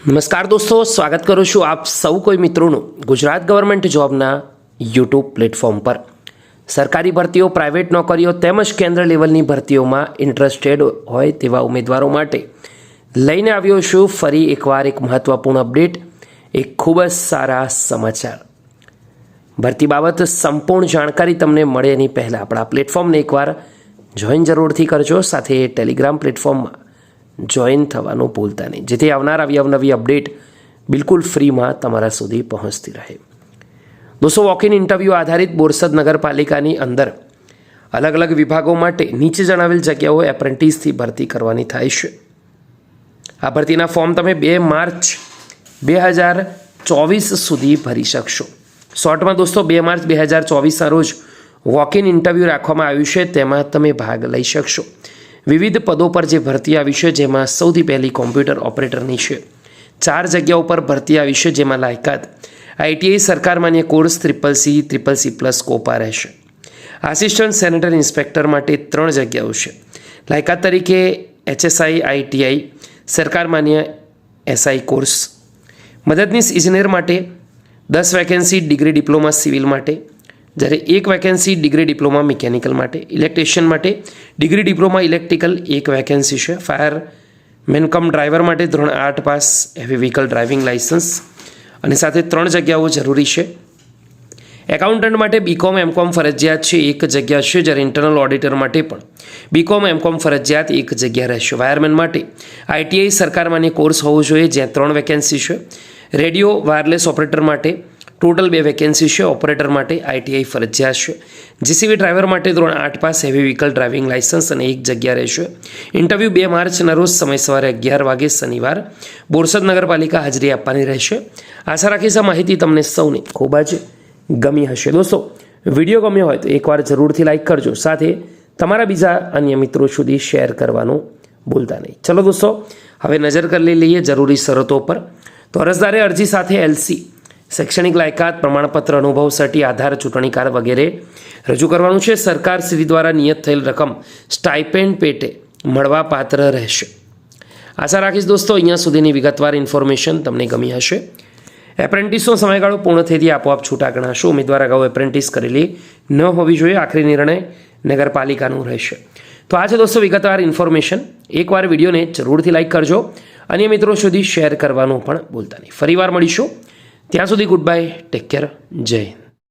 નમસ્કાર દોસ્તો, સ્વાગત કરું છું આપ સૌ કોઈ મિત્રોનું ગુજરાત ગવર્મેન્ટ જોબના યુટ્યુબ પ્લેટફોર્મ પર। સરકારી ભરતીઓ, પ્રાઇવેટ નોકરીઓ તેમજ કેન્દ્ર લેવલની ભરતીઓમાં ઇન્ટરેસ્ટેડ હોય તેવા ઉમેદવારો માટે લઈને આવ્યો છું ફરી એકવાર એક મહત્વપૂર્ણ અપડેટ, એક ખૂબ જ સારા સમાચાર। ભરતી બાબત સંપૂર્ણ જાણકારી તમને મળે એની પહેલાં આપણા પ્લેટફોર્મને એકવાર જોઈન જરૂરથી કરજો, સાથે ટેલિગ્રામ પ્લેટફોર્મમાં જોઈન થવાનું ભૂલતા નહીં, જેથી આવનાર આવી અવનવી અપડેટ બિલકુલ ફ્રીમાં તમારા સુધી પહોંચતી રહે। દોસ્તો, વોક ઇન ઇન્ટરવ્યૂ આધારિત બોરસદ નગરપાલિકાની અંદર અલગ અલગ વિભાગો માટે નીચે જણાવેલ જગ્યાઓ એપ્રેન્ટિસથી ભરતી કરવાની થાય છે। આ ભરતીના ફોર્મ તમે 2 માર્ચ 2024 સુધી ભરી શકશો। શોર્ટમાં દોસ્તો 2 માર્ચ 2024ના રોજ વોક ઇન ઇન્ટરવ્યૂ રાખવામાં આવ્યું છે, તેમાં તમે ભાગ લઈ શકશો। વિવિધ પદો પર જે ભરતી આવી છે, જેમાં સૌથી પહેલી કોમ્પ્યુટર ઓપરેટરની છે। 4 જગ્યાઓ પર ભરતી આવી છે, જેમાં લાયકાત ITI સરકાર માન્ય કોર્સ CCC++ કોપા રહેશે। આસિસ્ટન્ટ સેનેટરી ઇન્સ્પેક્ટર માટે 3 જગ્યાઓ છે। લાયકાત તરીકે HSI ITI સરકાર માન્ય SI કોર્સ। મદદનીશ ઇજનેર માટે 10 વેકેન્સી ડિગ્રી ડિપ્લોમા સિવિલ માટે, જ્યારે 1 વેકેન્સી ડિગ્રી ડિપ્લોમા મિકેનિકલ માટે। ઇલેક્ટ્રિશિયન માટે ડિગ્રી ડિપ્લોમા ઇલેક્ટ્રિકલ 1 વેકેન્સી છે। ફાયરમેન કમ ડ્રાઈવર માટે ધોરણ 8 pass, heavy vehicle driving licence અને સાથે 3 જગ્યાઓ જરૂરી છે। એકાઉન્ટન્ટ માટે BCom MCom ફરજિયાત છે, 1 જગ્યા છે, જ્યારે ઇન્ટરનલ ઓડિટર માટે પણ BCom MCom ફરજિયાત 1 જગ્યા રહેશે। વાયરમેન માટે ITI સરકાર માન્ય કોર્સ હોવો જોઈએ, જ્યાં 3 વેકેન્સી છે। રેડિયો વાયરલેસ ઓપરેટર માટે ટોટલ 2 વેકેન્સી છે। ઓપરેટર માટે ITI ફરજિયાત છે। GCV ડ્રાઈવર માટે ધોરણ 8 pass, heavy vehicle driving licence અને 1 જગ્યા રહેશે। ઇન્ટરવ્યૂ 2 માર્ચના રોજ સમય સવારે 11 વાગે શનિવાર બોરસદ નગરપાલિકા હાજરી આપવાની રહેશે। આશા રાખીશ આ માહિતી તમને સૌને ખૂબ જ ગમી હશે। દોસ્તો, વિડીયો ગમ્યો હોય તો એકવાર જરૂરથી લાઇક કરજો, સાથે તમારા બીજા અન્ય મિત્રો સુધી શેર કરવાનું ભૂલતા નહીં। ચલો દોસ્તો, હવે નજર કરી લઈએ જરૂરી શરતો પર। તો અરજદારે અરજી સાથે LC, શૈક્ષણિક લાયકાત, પ્રમાણપત્ર, અનુભવ સર્ટી, આધાર, ચૂંટણી કાર્ડ વગેરે રજૂ કરવાનું છે। સરકાર શ્રી દ્વારા નિયત થયેલ રકમ સ્ટાઇપેન્ડ પેટે મળવા પાત્ર રહેશે। આશા રાખીશ દોસ્તો અહીંયા સુધીની વિગતવાર ઇન્ફોર્મેશન તમને ગમી હશે। એપ્રેન્ટિસનો સમયગાળો પૂર્ણ થયેથી આપોઆપ છૂટા ગણાશો। ઉમેદવાર અગાઉ એપ્રેન્ટિસ કરેલી ન હોવી જોઈએ। આખરી નિર્ણય નગરપાલિકાનું રહેશે। તો આ છે દોસ્તો વિગતવાર ઇન્ફોર્મેશન। એકવાર વિડીયોને જરૂરથી લાઇક કરજો, અન્ય મિત્રો સુધી શેર કરવાનું પણ ભૂલતા નહીં। ફરીવાર મળીશું, ત્યાં સુધી ગુડ બાય, ટેક કેર, જય હિન્દ।